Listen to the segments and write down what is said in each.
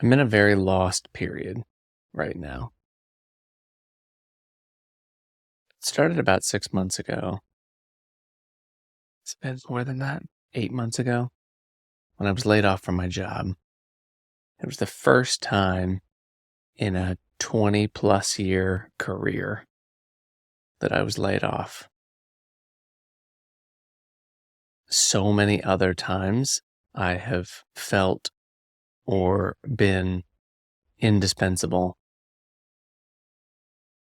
I'm in a very lost period right now. It started about 6 months ago. It's been more than that, 8 months ago, when I was laid off from my job. It was the first time in a 20 plus year career that I was laid off. So many other times I have felt or been indispensable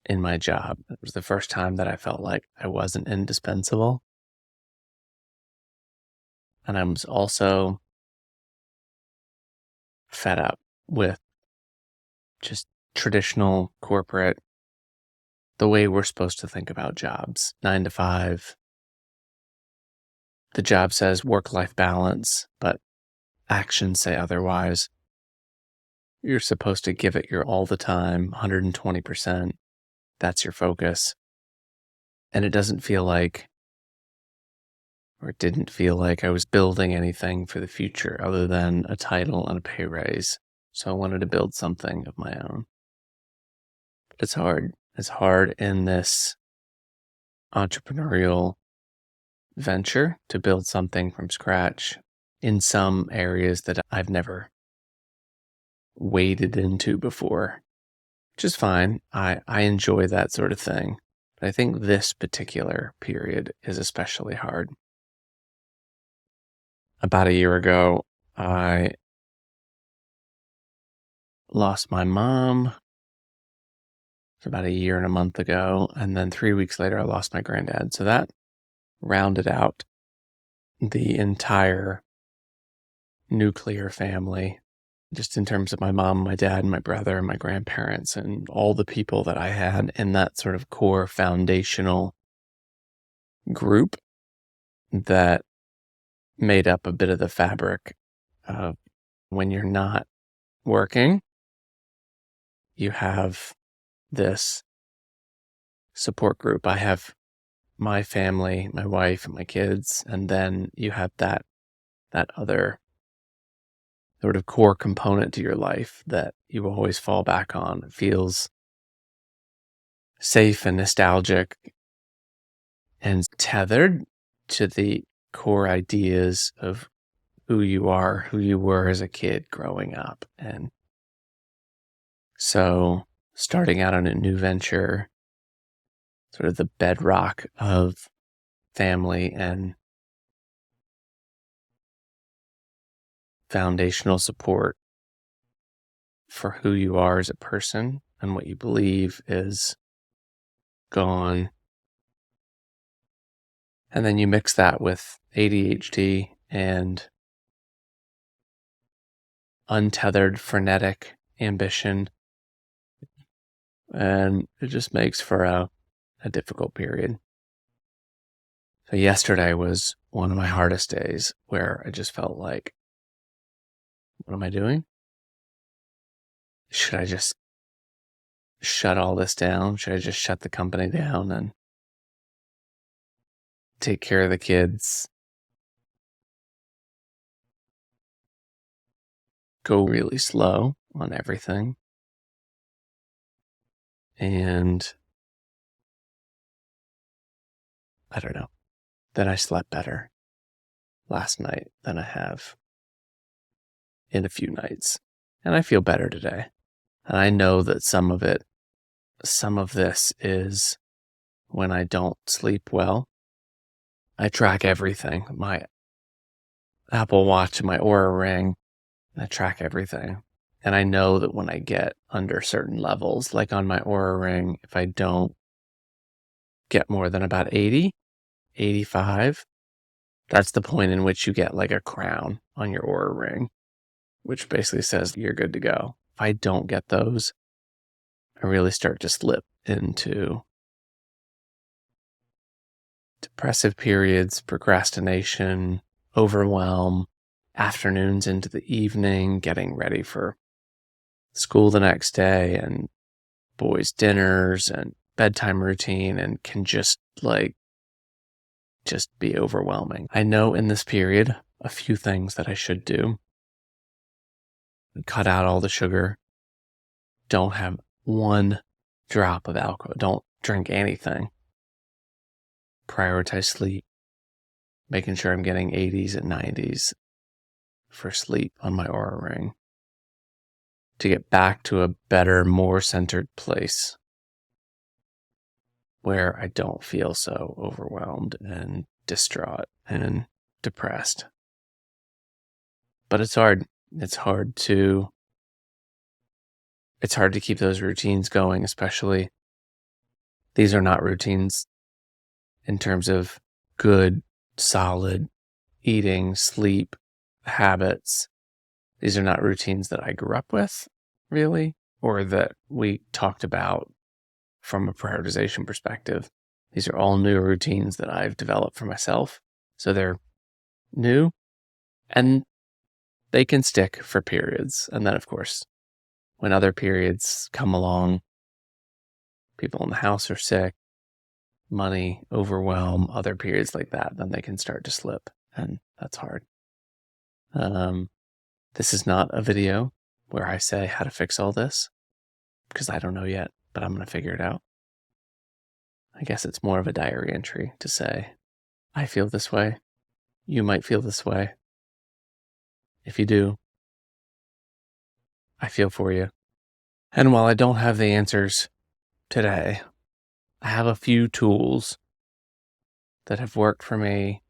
in my job. It was the first time that I felt like I wasn't indispensable. And I was also fed up with just traditional corporate, the way we're supposed to think about jobs 9 to 5. The job says work life balance, but actions say otherwise. You're supposed to give it your all the time, 120%. That's your focus. And it doesn't feel like, or it didn't feel like I was building anything for the future other than a title and a pay raise. So I wanted to build something of my own. But it's hard. It's hard in this entrepreneurial venture to build something from scratch in some areas that I've never waded into before, which is fine. I enjoy that sort of thing. But I think this particular period is especially hard. About a year ago, I lost my mom. It's about a year and a month ago. And then 3 weeks later, I lost my granddad. So that rounded out the entire nuclear family, just in terms of my mom, my dad, and my brother, and my grandparents, and all the people that I had in that sort of core foundational group that made up a bit of the fabric of when you're not working, you have this support group. I have my family, my wife, and my kids, and then you have that other sort of core component to your life that you always fall back on. It feels safe and nostalgic and tethered to the core ideas of who you are, who you were as a kid growing up. And so starting out on a new venture, sort of the bedrock of family and foundational support for who you are as a person and what you believe is gone. And then you mix that with ADHD and untethered, frenetic ambition. And it just makes for a difficult period. So yesterday was one of my hardest days where I just felt like, what am I doing? Should I just shut all this down? Should I just shut the company down and take care of the kids? Go really slow on everything. And I don't know. Then I slept better last night than I have in a few nights. And I feel better today. And I know that some of this is when I don't sleep well. I track everything, my Apple Watch, my Aura Ring. I track everything. And I know that when I get under certain levels, like on my Aura Ring, if I don't get more than about 80, 85, that's the point in which you get like a crown on your Aura Ring, which basically says you're good to go. If I don't get those, I really start to slip into depressive periods, procrastination, overwhelm, afternoons into the evening, getting ready for school the next day and boys' dinners and bedtime routine, and can just be overwhelming. I know in this period a few things that I should do. cut out all the sugar, don't have one drop of alcohol, don't drink anything, prioritize sleep, making sure I'm getting 80s and 90s for sleep on my Aura Ring to get back to a better, more centered place where I don't feel so overwhelmed and distraught and depressed. But it's hard. It's hard to keep those routines going, especially these are not routines in terms of good, solid eating, sleep, habits. These are not routines that I grew up with, really, or that we talked about from a prioritization perspective. These are all new routines that I've developed for myself. So they're new and they can stick for periods. And then, of course, when other periods come along, people in the house are sick, money, overwhelm, other periods like that, then they can start to slip. And that's hard. This is not a video where I say how to fix all this, because I don't know yet, but I'm going to figure it out. I guess it's more of a diary entry to say, I feel this way. You might feel this way. If you do, I feel for you. And while I don't have the answers today, I have a few tools that have worked for me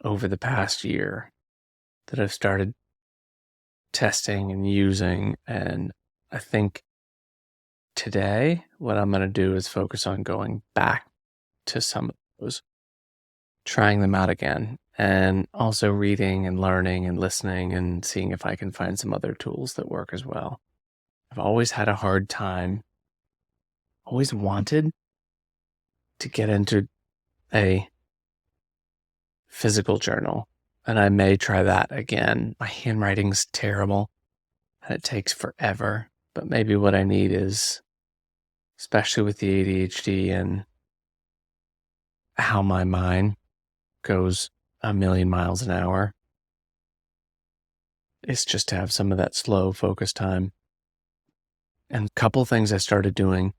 over the past year that I've started testing and using. And I think today, what I'm going to do is focus on going back to some of those, trying them out again, and also reading and learning and listening and seeing if I can find some other tools that work as well. I've always had a hard time, always wanted to get into a physical journal, and I may try that again. My handwriting's terrible and it takes forever, but maybe what I need is, especially with the ADHD and how my mind goes a million miles an hour, is just to have some of that slow focus time. And a couple things I started doing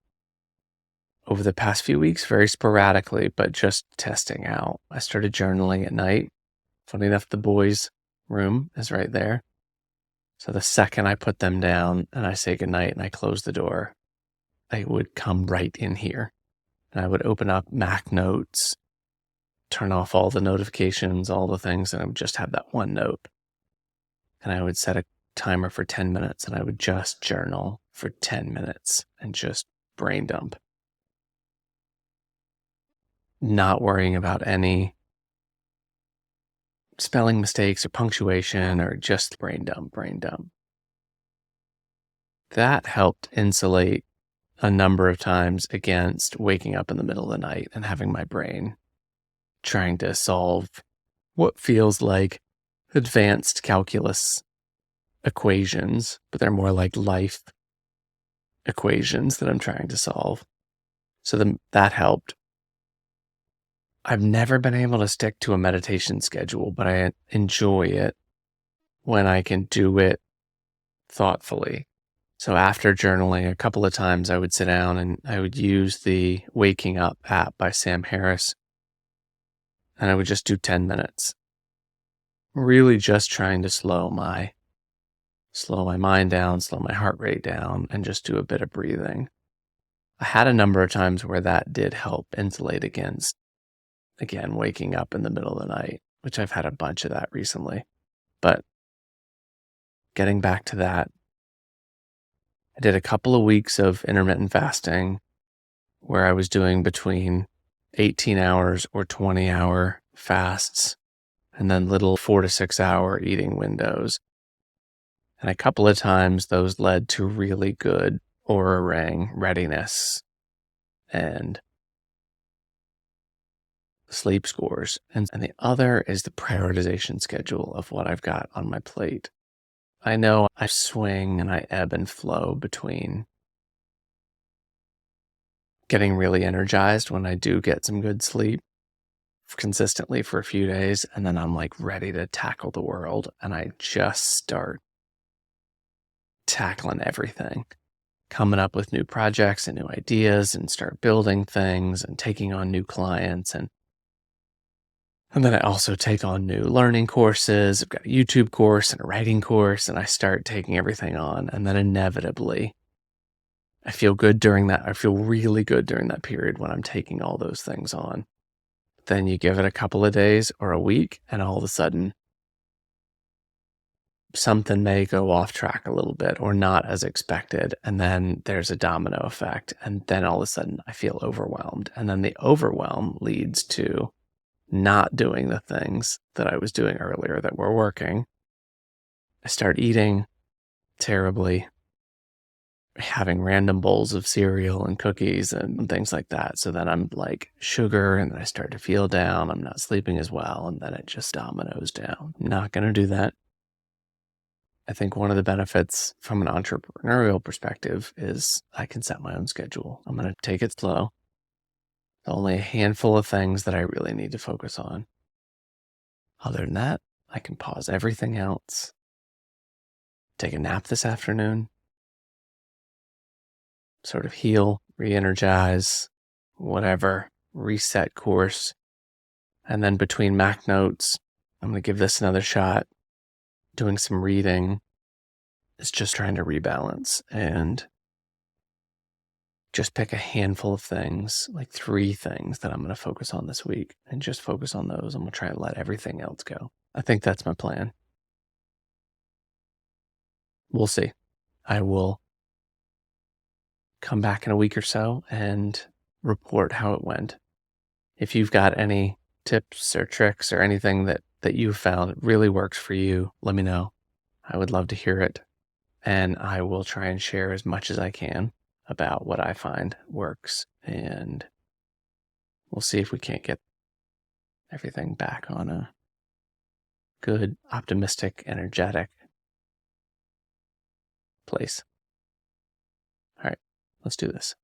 over the past few weeks, very sporadically, but just testing out. I started journaling at night. Funny enough, the boys' room is right there. So the second I put them down and I say goodnight and I close the door, they would come right in here. And I would open up Mac Notes, turn off all the notifications, all the things, and I would just have that one note. And I would set a timer for 10 minutes and I would just journal for 10 minutes and just brain dump. Not worrying about any spelling mistakes or punctuation, or just brain dump. That helped insulate a number of times against waking up in the middle of the night and having my brain trying to solve what feels like advanced calculus equations, but they're more like life equations that I'm trying to solve. So that helped. I've never been able to stick to a meditation schedule, but I enjoy it when I can do it thoughtfully. So after journaling, a couple of times I would sit down and I would use the Waking Up app by Sam Harris, and I would just do 10 minutes. Really just trying to slow my mind down, slow my heart rate down, and just do a bit of breathing. I had a number of times where that did help insulate against, again, waking up in the middle of the night, which I've had a bunch of that recently. But getting back to that, I did a couple of weeks of intermittent fasting where I was doing between 18 hours or 20-hour fasts, and then little 4 to 6 hour eating windows. And a couple of times those led to really good Aura Ring readiness and sleep scores. And the other is the prioritization schedule of what I've got on my plate. I know I swing and I ebb and flow between getting really energized when I do get some good sleep consistently for a few days, and then I'm like ready to tackle the world and I just start tackling everything, coming up with new projects and new ideas and start building things and taking on new clients. And then I also take on new learning courses. I've got a YouTube course and a writing course, and I start taking everything on. And then inevitably, I feel good during that. I feel really good during that period when I'm taking all those things on. Then you give it a couple of days or a week, and all of a sudden, something may go off track a little bit or not as expected. And then there's a domino effect. And then all of a sudden, I feel overwhelmed. And then the overwhelm leads to not doing the things that I was doing earlier that were working. I start eating terribly, having random bowls of cereal and cookies and things like that. So then I'm like sugar, and then I start to feel down. I'm not sleeping as well. And then it just dominoes down. I'm not going to do that. I think one of the benefits from an entrepreneurial perspective is I can set my own schedule. I'm going to take it slow. Only a handful of things that I really need to focus on. Other than that, I can pause everything else, take a nap this afternoon, sort of heal, re-energize, whatever, reset course. And then between Mac notes, I'm going to give this another shot. Doing some reading is just trying to rebalance and just pick a handful of things, like 3 things that I'm going to focus on this week, and just focus on those. I'm going to try and let everything else go. I think that's my plan. We'll see. I will come back in a week or so and report how it went. If you've got any tips or tricks or anything that you found really works for you, let me know. I would love to hear it. And I will try and share as much as I can about what I find works. And we'll see if we can't get everything back on a good, optimistic, energetic place. All right, let's do this.